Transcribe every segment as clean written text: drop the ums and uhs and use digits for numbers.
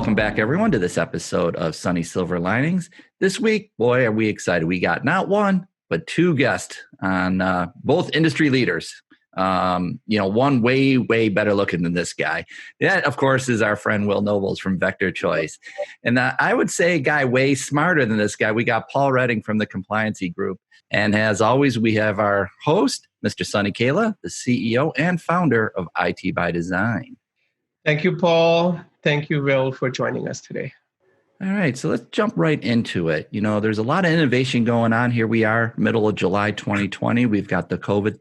Welcome back, everyone, to this episode of Sunny Silver Linings. This week, boy, are we excited. We got not one, but two guests on both industry leaders. One way better looking than this guy. That, of course, is our friend Will Nobles from Vector Choice. And I would say a guy way smarter than this guy. We got Paul Redding from the Compliancy Group. And as always, we have our host, Mr. Sunny Kaila, the CEO and founder of IT by Design. Thank you, Paul. Thank you, Will, for joining us today. All right, so let's jump right into it. You know, there's a lot of innovation going on. Here we are, middle of July 2020. We've got the COVID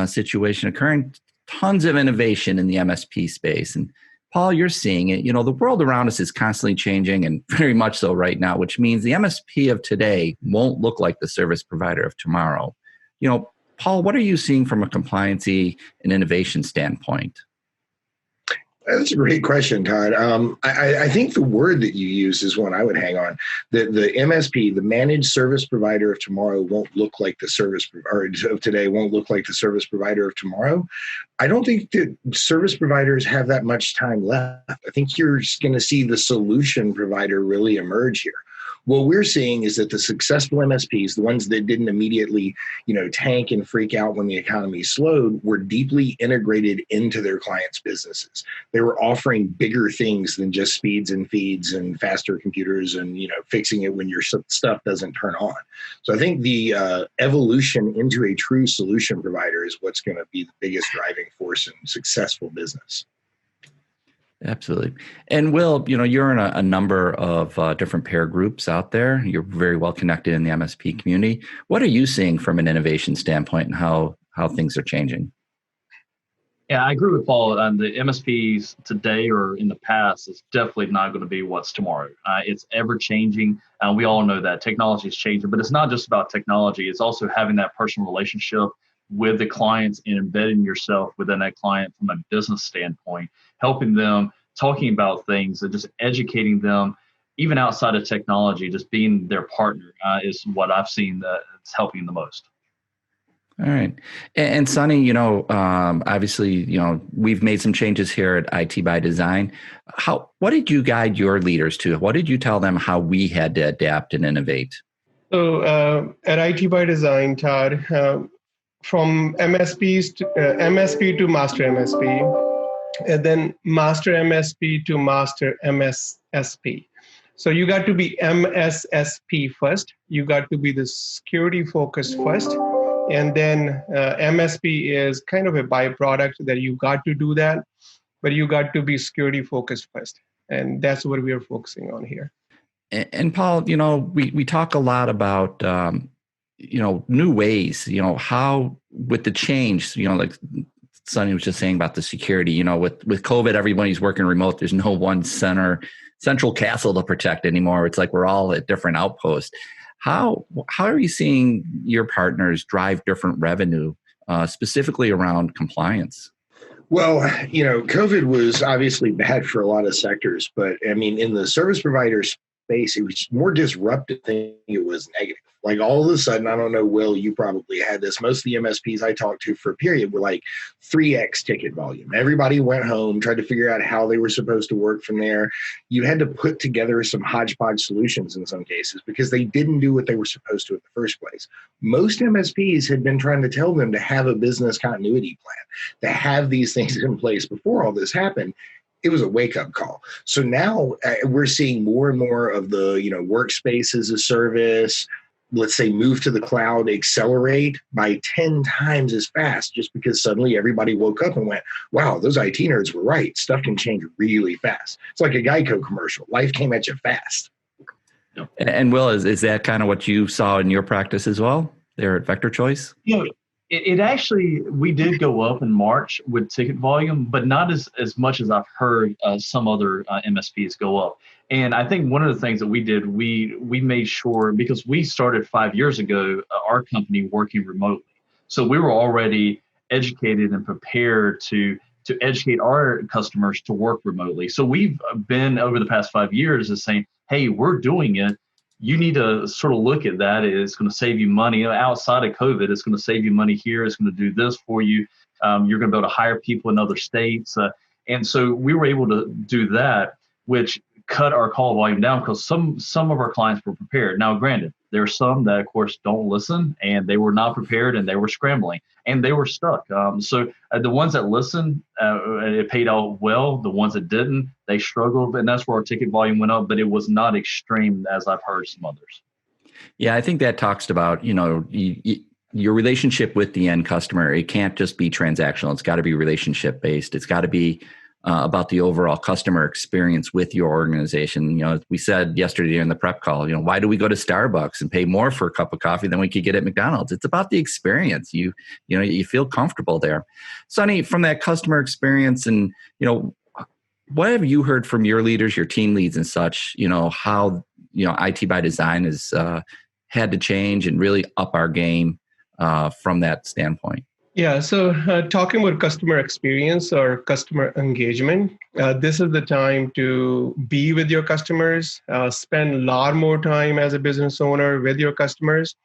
situation occurring. Tons of innovation in the MSP space. And Paul, you're seeing it. You know, the world around us is constantly changing, and very much so right now, which means the MSP of today won't look like the service provider of tomorrow. You know, Paul, what are you seeing from a compliancy and innovation standpoint? That's a great question, Todd. I think the word that you use is one I would hang on. The MSP, the managed service provider of tomorrow, won't look like the service provider of today won't look like the service provider of tomorrow. I don't think that service providers have that much time left. I think you're going to see the solution provider really emerge here. What we're seeing is that the successful MSPs, the ones that didn't immediately, tank and freak out when the economy slowed, were deeply integrated into their clients' businesses. They were offering bigger things than just speeds and feeds and faster computers and, fixing it when your stuff doesn't turn on. So I think the evolution into a true solution provider is what's going to be the biggest driving force in successful business. Absolutely. And Will, you're in a number of different peer groups out there. You're very well connected in the MSP community. What are you seeing from an innovation standpoint and how things are changing? Yeah, I agree with Paul. The MSPs today or in the past is definitely not going to be what's tomorrow. It's ever changing. We all know that technology is changing, but it's not just about technology. It's also having that personal relationship with the clients and embedding yourself within that client from a business standpoint, helping them, talking about things and just educating them, even outside of technology, just being their partner is what I've seen that's helping the most. All right. And Sunny, obviously, we've made some changes here at IT by Design. What did you guide your leaders to? What did you tell them how we had to adapt and innovate? So at IT by Design, Todd, from MSPs to MSP to master MSP, and then master MSP to master MSSP. So you got to be MSSP first. You got to be the security focused first. And then MSP is kind of a byproduct that you got to do that, but you got to be security focused first. And that's what we are focusing on here. And Paul, we talk a lot about new ways, how with the change, like Sunny was just saying about the security, with COVID, everybody's working remote. There's no one central castle to protect anymore. It's like we're all at different outposts. How are you seeing your partners drive different revenue, specifically around compliance? Well, COVID was obviously bad for a lot of sectors, but I mean, in the service provider space, it was more disruptive than it was negative. Like all of a sudden, I don't know, Will, you probably had this. Most of the MSPs I talked to for a period were like 3x ticket volume. Everybody went home, tried to figure out how they were supposed to work from there. You had to put together some hodgepodge solutions in some cases because they didn't do what they were supposed to in the first place. Most MSPs had been trying to tell them to have a business continuity plan, to have these things in place before all this happened. It was a wake-up call. So now we're seeing more and more of the, workspace as a service, let's say move to the cloud, accelerate by 10 times as fast just because suddenly everybody woke up and went, wow, those IT nerds were right. Stuff can change really fast. It's like a Geico commercial. Life came at you fast. And Will, is that kind of what you saw in your practice as well there at Vector Choice? It actually, we did go up in March with ticket volume, but not as much as I've heard some other MSPs go up. And I think one of the things that we did, we made sure, because we started 5 years ago, our company working remotely. So we were already educated and prepared to educate our customers to work remotely. So we've been over the past 5 years as saying, hey, we're doing it. You need to sort of look at that. It's going to save you money outside of COVID. It's going to save you money here. It's going to do this for you. You're going to be able to hire people in other states. And so we were able to do that, which cut our call volume down because some of our clients were prepared. Now, granted, there are some that, of course, don't listen, and they were not prepared, and they were scrambling, and they were stuck. So the ones that listened, it paid out well. The ones that didn't, they struggled, and that's where our ticket volume went up, but it was not extreme as I've heard some others. Yeah, I think that talks about, your relationship with the end customer. It can't just be transactional. It's got to be relationship based. It's got to be about the overall customer experience with your organization. We said yesterday in the prep call, why do we go to Starbucks and pay more for a cup of coffee than we could get at McDonald's? It's about the experience. You feel comfortable there. Sunny, from that customer experience, and what have you heard from your leaders, your team leads and such, how IT by Design has had to change and really up our game from that standpoint? Yeah, so talking about customer experience or customer engagement, this is the time to be with your customers, spend a lot more time as a business owner with your customers,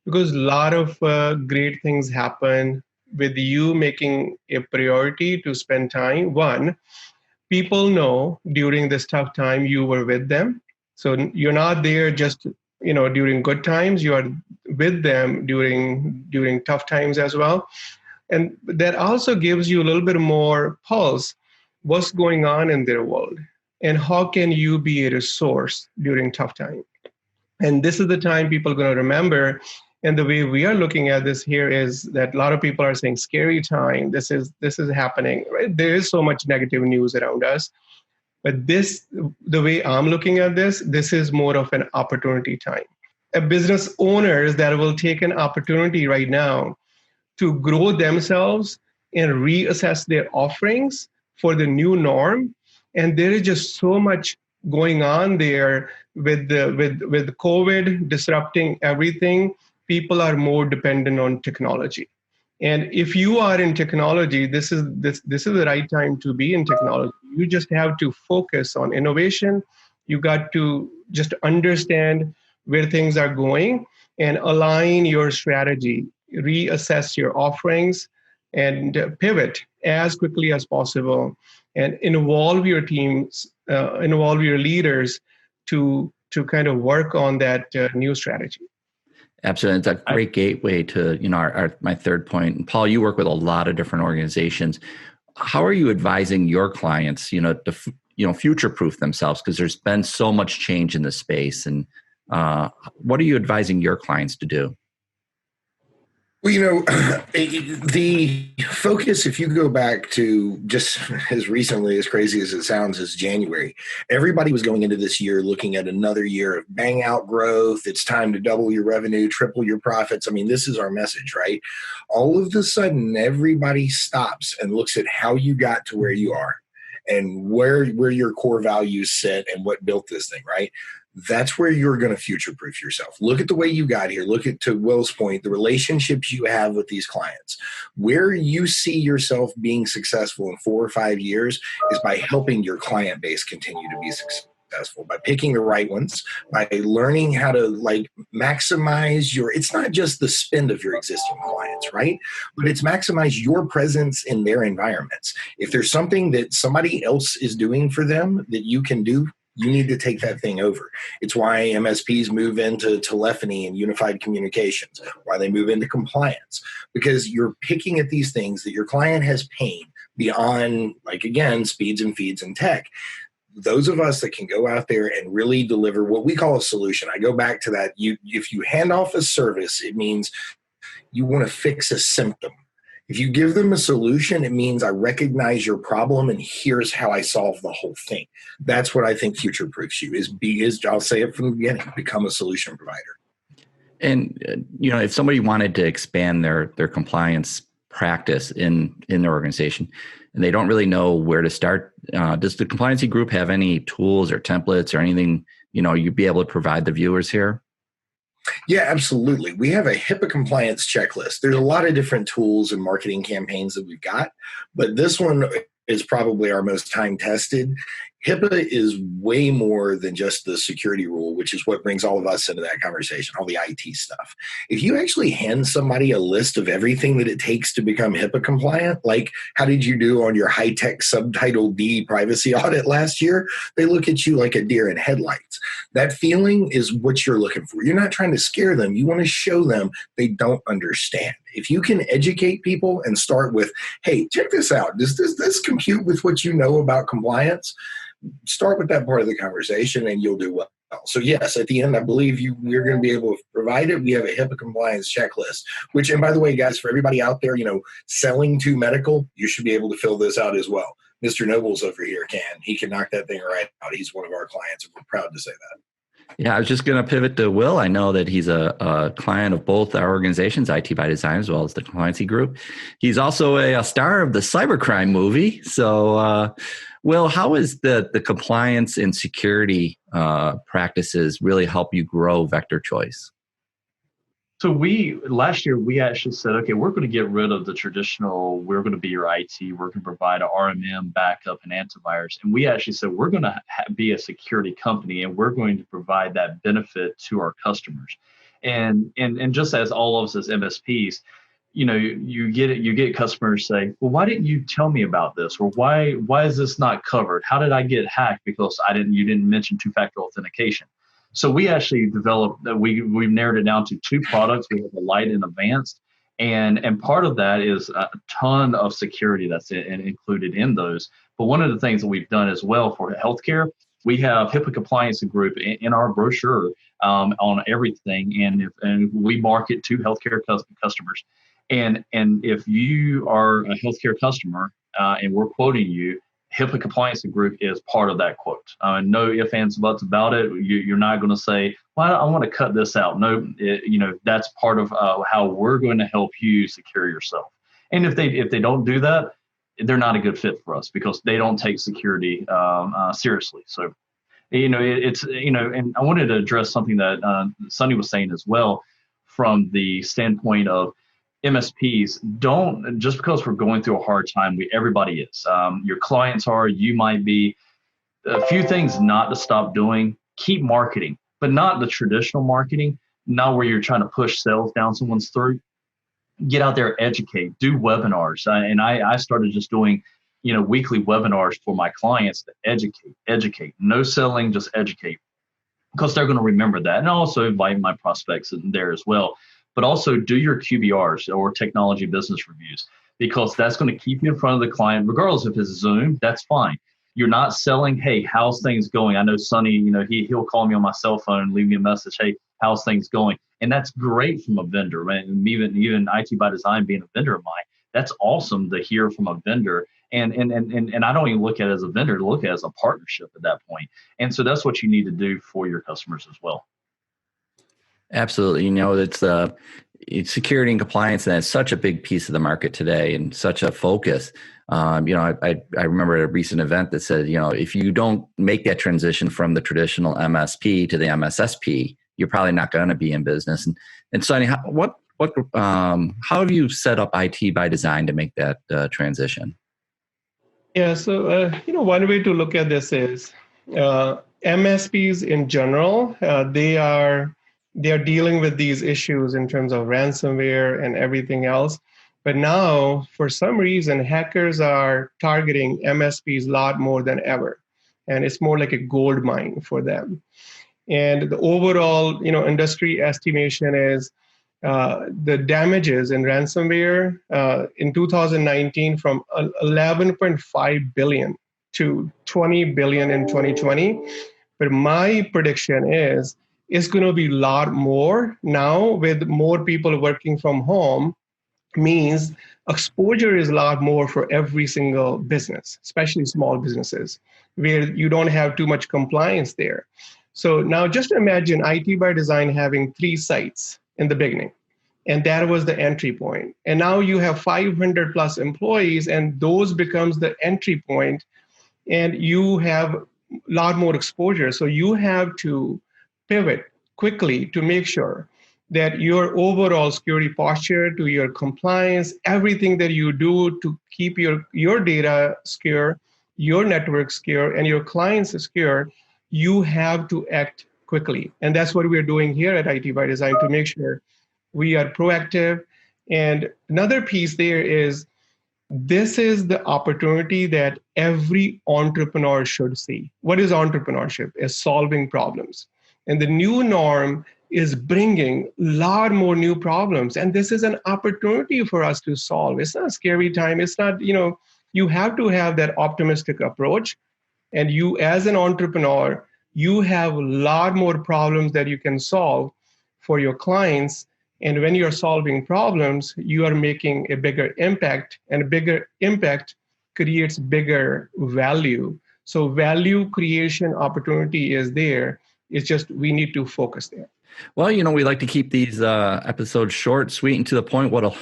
because a lot of great things happen with you making a priority to spend time. One, people know during this tough time you were with them. So you're not there just during good times, you are with them during tough times as well. And that also gives you a little bit more pulse, what's going on in their world, and how can you be a resource during tough time. And this is the time people are going to remember. And the way we are looking at this here is that a lot of people are saying scary time. This is happening, right? There is so much negative news around us. But the way I'm looking at this is more of an opportunity time. A business owners that will take an opportunity right now to grow themselves and reassess their offerings for the new norm. And there is just so much going on there with COVID disrupting everything. People are more dependent on technology. And if you are in technology, this is the right time to be in technology. You just have to focus on innovation. You got to just understand where things are going and align your strategy, reassess your offerings, and pivot as quickly as possible, and involve your teams, involve your leaders to kind of work on that new strategy. Absolutely. It's a great gateway to, my third point. And Paul, you work with a lot of different organizations. How are you advising your clients, to future-proof themselves? Because there's been so much change in the space. And what are you advising your clients to do? Well, the focus, if you go back to just as recently, as crazy as it sounds, as January, everybody was going into this year looking at another year of bang out growth. It's time to double your revenue, triple your profits. I mean, this is our message, right? All of a sudden, everybody stops and looks at how you got to where you are and where your core values sit and what built this thing, right? That's where you're going to future-proof yourself. Look at the way you got here. Look at, to Will's point, the relationships you have with these clients. Where you see yourself being successful in 4 or 5 years is by helping your client base continue to be successful, by picking the right ones, by learning how to maximize it's not just the spend of your existing clients, right? But it's maximize your presence in their environments. If there's something that somebody else is doing for them that you can do, you need to take that thing over. It's why MSPs move into telephony and unified communications, why they move into compliance, because you're picking at these things that your client has pain beyond, speeds and feeds and tech. Those of us that can go out there and really deliver what we call a solution. I go back to that. If you hand off a service, it means you want to fix a symptom. If you give them a solution, it means I recognize your problem and here's how I solve the whole thing. That's what I think future-proofs you is I'll say it from the beginning, become a solution provider. And, if somebody wanted to expand their compliance practice in their organization and they don't really know where to start, does the Compliancy Group have any tools or templates or anything, you'd be able to provide the viewers here? Yeah, absolutely. We have a HIPAA compliance checklist. There's a lot of different tools and marketing campaigns that we've got, but this one is probably our most time tested. HIPAA is way more than just the security rule, which is what brings all of us into that conversation, all the IT stuff. If you actually hand somebody a list of everything that it takes to become HIPAA compliant, like how did you do on your high-tech Subtitle D privacy audit last year, they look at you like a deer in headlights. That feeling is what you're looking for. You're not trying to scare them. You want to show them they don't understand. If you can educate people and start with, hey, check this out. Does this compute with what you know about compliance? Start with that part of the conversation and you'll do well. So yes, at the end, I believe we're going to be able to provide it. We have a HIPAA compliance checklist, which, and by the way, guys, for everybody out there, selling to medical, you should be able to fill this out as well. Mr. Nobles over here he can knock that thing right out. He's one of our clients and we're proud to say that. Yeah, I was just going to pivot to Will. I know that he's a client of both our organizations, IT by Design, as well as the Compliancy Group. He's also a star of the cybercrime movie. So, Will, how is the compliance and security practices really help you grow Vector Choice? So last year, we actually said, okay, we're going to get rid of the traditional, we're going to be your IT, we're going to provide an RMM, backup, and antivirus. And we actually said, we're going to be a security company, and we're going to provide that benefit to our customers. And just as all of us as MSPs, you get customers say, well, why didn't you tell me about this? Or why is this not covered? How did I get hacked? Because you didn't mention two-factor authentication. So we actually developed that we've narrowed it down to two products. We have a light and advanced, and part of that is a ton of security that's included in those. But one of the things that we've done as well for healthcare, we have HIPAA Compliancy Group in our brochure on everything, and we market to healthcare customers. And if you are a healthcare customer and we're quoting you, HIPAA Compliancy Group is part of that quote. No ifs, ands, buts about it. You're not going to say, well, I want to cut this out. No, that's part of how we're going to help you secure yourself. And if they don't do that, they're not a good fit for us because they don't take security seriously. So, and I wanted to address something that Sunny was saying as well from the standpoint of MSPs. Don't, just because we're going through a hard time, everybody is. Your clients are, you might be. A few things not to stop doing: keep marketing, but not the traditional marketing, not where you're trying to push sales down someone's throat. Get out there, educate, do webinars. And I started just doing, weekly webinars for my clients to educate. No selling, just educate, because they're going to remember that. And I also invite my prospects in there as well. But also do your QBRs or technology business reviews, because that's going to keep you in front of the client, regardless if it's Zoom, that's fine. You're not selling, hey, how's things going? I know Sunny, he'll call me on my cell phone and leave me a message, hey, how's things going? And that's great from a vendor, right? And even IT by Design being a vendor of mine, that's awesome to hear from a vendor. And I don't even look at it as a vendor, look at it as a partnership at that point. And so that's what you need to do for your customers as well. Absolutely. It's security and compliance, and that's such a big piece of the market today and such a focus. I remember a recent event that said, if you don't make that transition from the traditional MSP to the MSSP, you're probably not going to be in business. And Sunny, how have you set up IT by Design to make that transition? Yeah, so one way to look at this is MSPs in general, they are dealing with these issues in terms of ransomware and everything else. But now, for some reason, hackers are targeting MSPs a lot more than ever. And it's more like a gold mine for them. And the overall, industry estimation is the damages in ransomware in 2019 from 11.5 billion to 20 billion in 2020. But my prediction is it's going to be a lot more now, with more people working from home. Means exposure is a lot more for every single business, especially small businesses, where you don't have too much compliance there. So now just imagine IT by Design having 3 sites in the beginning, and that was the entry point. And now you have 500 plus employees, and those becomes the entry point, and you have a lot more exposure. So you have to pivot quickly to make sure that your overall security posture, to your compliance, everything that you do to keep your data secure your network secure and your clients secure, you have to act quickly. And that's what we're doing here at IT by Design to make sure we are proactive. And another piece there is this is the opportunity that every entrepreneur should see. What is entrepreneurship? Is solving problems. And the new norm is bringing a lot more new problems. And this is an opportunity for us to solve. It's not a scary time. It's not, you have to have that optimistic approach. And you, as an entrepreneur, you have a lot more problems that you can solve for your clients. And when you're solving problems, you are making a bigger impact, and a bigger impact creates bigger value. So value creation opportunity is there. It's just we need to focus there. Well, we like to keep these episodes short, sweet, and to the point. What a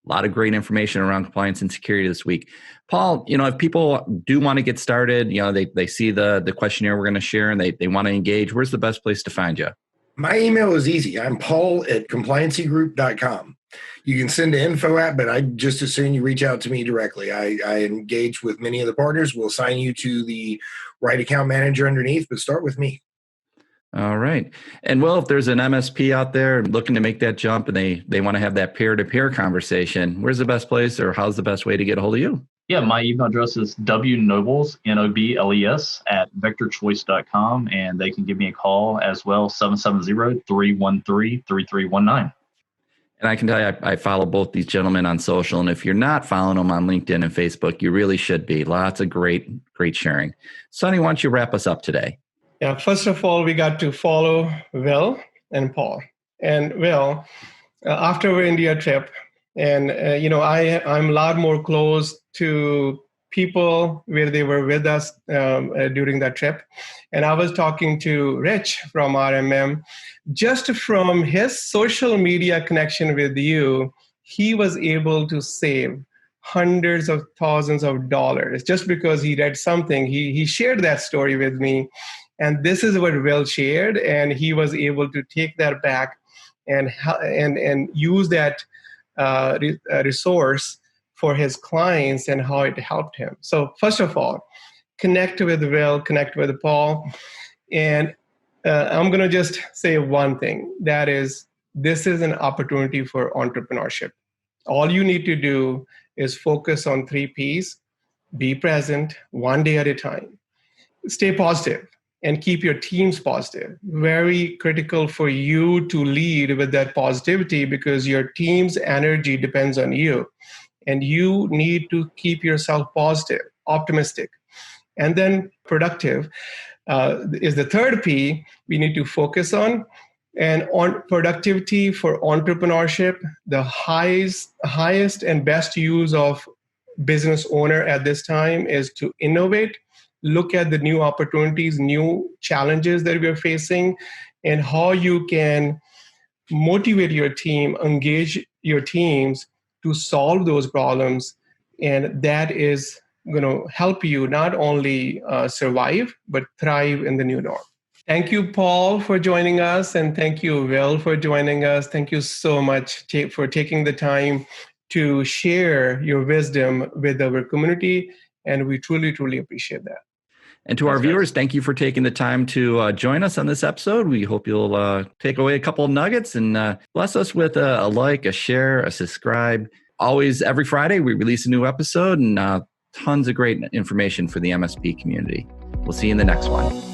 lot of great information around compliance and security this week. Paul, if people do want to get started, they see the questionnaire we're going to share and they want to engage, where's the best place to find you? My email is easy. I'm paul@compliancygroup.com. You can send to info at, but I just as soon you reach out to me directly. I engage with many of the partners. We'll assign you to the right account manager underneath, but start with me. All right. And well, if there's an MSP out there looking to make that jump and they want to have that peer-to-peer conversation, where's the best place or how's the best way to get a hold of you? Yeah, my email address is wnobles, Nobles, @vectorchoice.com, and they can give me a call as well, 770-313-3319. And I can tell you, I follow both these gentlemen on social, and if you're not following them on LinkedIn and Facebook, you really should be. Lots of great sharing. Sunny, why don't you wrap us up today? Yeah, first of all, we got to follow Will and Paul. And Will, after our India trip, and I'm a lot more close to people where they were with us during that trip. And I was talking to Rich from RMM. Just from his social media connection with you, he was able to save hundreds of thousands of dollars just because he read something. He shared that story with me. And this is what Will shared, and he was able to take that back and use that resource for his clients and how it helped him. So first of all, connect with Will, connect with Paul. And I'm going to just say one thing. That is, this is an opportunity for entrepreneurship. All you need to do is focus on 3 Ps, be present, one day at a time. Stay positive and keep your teams positive. Very critical for you to lead with that positivity because your team's energy depends on you. And you need to keep yourself positive, optimistic. And then productive is the 3rd P we need to focus on. And on productivity for entrepreneurship, the highest and best use of business owner at this time is to innovate, look at the new opportunities, new challenges that we're facing, and how you can motivate your team, engage your teams to solve those problems. And that is going to help you not only survive, but thrive in the new norm. Thank you, Paul, for joining us. And thank you, Will, for joining us. Thank you so much for taking the time to share your wisdom with our community. And we truly, truly appreciate that. And to our viewers, thank you for taking the time to join us on this episode. We hope you'll take away a couple of nuggets and bless us with a like, a share, a subscribe. Always, every Friday, we release a new episode and tons of great information for the MSP community. We'll see you in the next one.